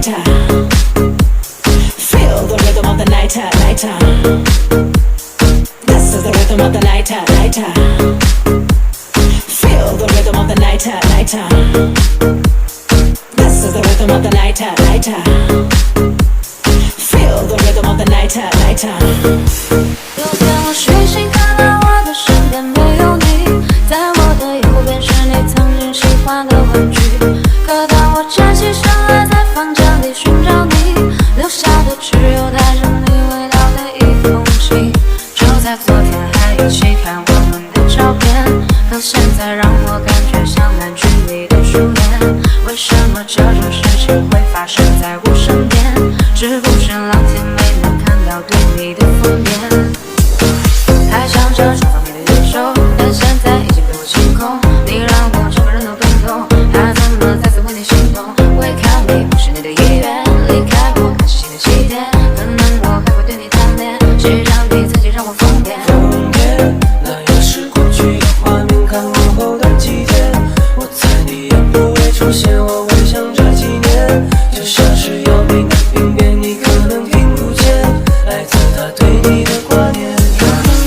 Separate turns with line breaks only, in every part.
lighter. Feel the rhythm of the lighter, lighter. This is the rhythm of the lighter, lighter. Feel the rhythm of the lighter, lighter. This is the rhythm of the lighter, lighter. Feel the rhythm of the lighter, lighter.
有天我睡醒看到我的身边没有你，在我的右边是你曾经喜欢的玩具。可当我站起身来，在房间里寻找你，留下的只有带着你味道的一封信。就在昨天还一起看我们的照片，可现在让我感觉像烂剧里的主演。为什么这种事情会发生在我身边？是不是老天没能看到对你的疯癫？还想着双方面的接受，但现在已经被我清空。你让我整个人都冰冻，还怎么再次为你心动？违抗你不是你的意愿，离开我开始新的起点。可能我还会对你贪恋，谁让你曾经让我疯癫？
疯癫，那也是过去的画面，看过后的季节。我猜你也不会出现，我会想这几年，就像是要命的病变，你可能听不见，来自他对你的挂念。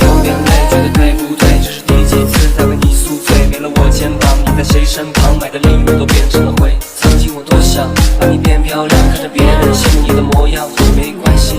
有点累，觉得对不对？这是第几次在为你宿醉？没了我肩膀，你在谁身旁？买的礼物都变成了灰。曾经我多想把你变漂亮，看着别人羡慕你的模样，没关系，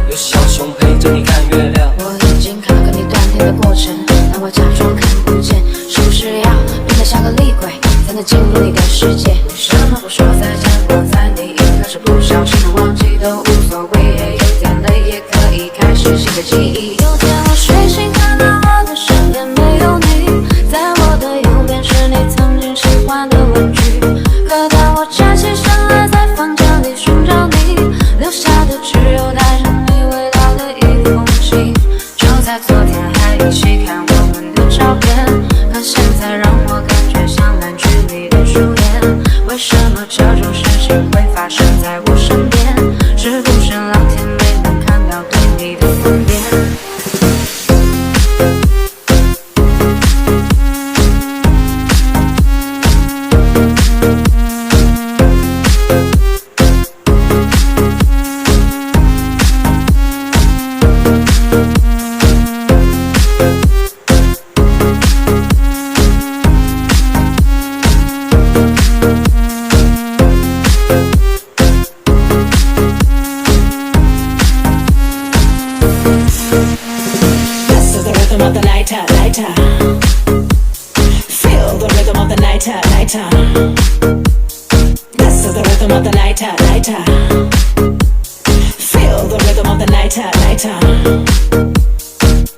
有小熊陪着你看月亮。
我眼睛看了个你断电的过程，但我假装看不见，是不是要变得像个厉鬼，才能进入你的世界？为什么不说再见？我在你一开始不小心忘记都无所谓，有点累也可以开始新的记忆。有天我睡醒看到我的身边没有你，在我的右边是你曾经喜欢的玩具。可当我站起身来，在房间里寻找你，留下的只有带着你味道的一封信。就在昨天还一起看我们的照片，可现在让我感觉像烂剧里的主演。为什么这种事情会发生在我身边？是不是老天没能看到对你的疯癫？This
is the rhythm of the lighter, lighter. Feel the rhythm of the lighter, lighter. This is the rhythm of the lighter, lighter. Feel the rhythm of the lighter, lighter.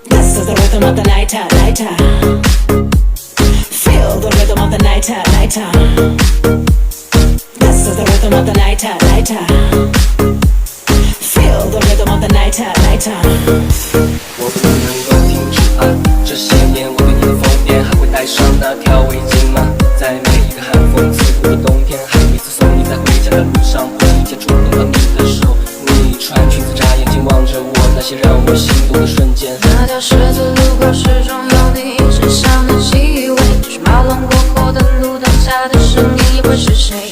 This is the rhythm of the lighter, lighter. Feel the rhythm of the lighter, lighter. This is the rhythm of the lighter, lighter. Feel the rhythm of the lighter, lighter.
我不能够停止爱，这些年我对你的疯癫，还会戴上那条围巾吗？在每一个寒风刺骨的冬天，还有一次送你在回家的路上，不经意间触碰到你的手，你穿裙子眨眼睛望着我，那些让我心动的瞬间。
那条十字路口始终有你身上的气味，是马龙过后的路灯下的声音，会是谁？